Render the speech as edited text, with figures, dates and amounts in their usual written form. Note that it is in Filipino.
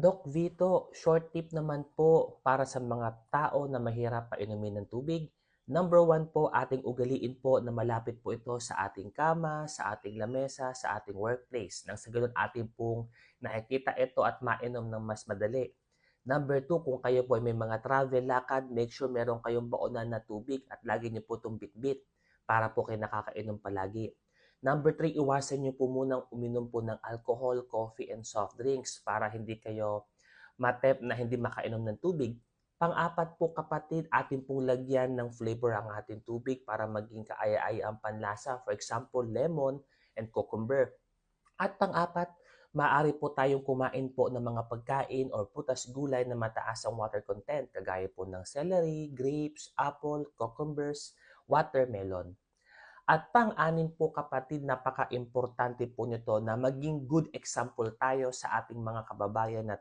Doc Vito, short tip naman po para sa mga tao na mahirap painumin ng tubig. Number one po, ating ugaliin po na malapit po ito sa ating kama, sa ating lamesa, sa ating workplace. Nang sa ganun ating pong nakikita ito at mainom ng mas madali. Number two, kung kayo po ay may mga travel lakad, make sure meron kayong baonan na tubig at lagi niyo po itong bitbit para po kayo nakakainom palagi. Number three, iwasan niyo po munang uminom po ng alcohol, coffee, and soft drinks para hindi kayo matep na hindi makainom ng tubig. Pang-apat po kapatid, atin pong lagyan ng flavor ang ating tubig para maging kaaya-aya ang panlasa. For example, lemon and cucumber. At pang-apat, maaari po tayong kumain po ng mga pagkain or putas gulay na mataas ang water content, kagaya po ng celery, grapes, apple, cucumbers, watermelon. At pang-anim po kapatid, napaka-importante po nito na maging good example tayo sa ating mga kababayan na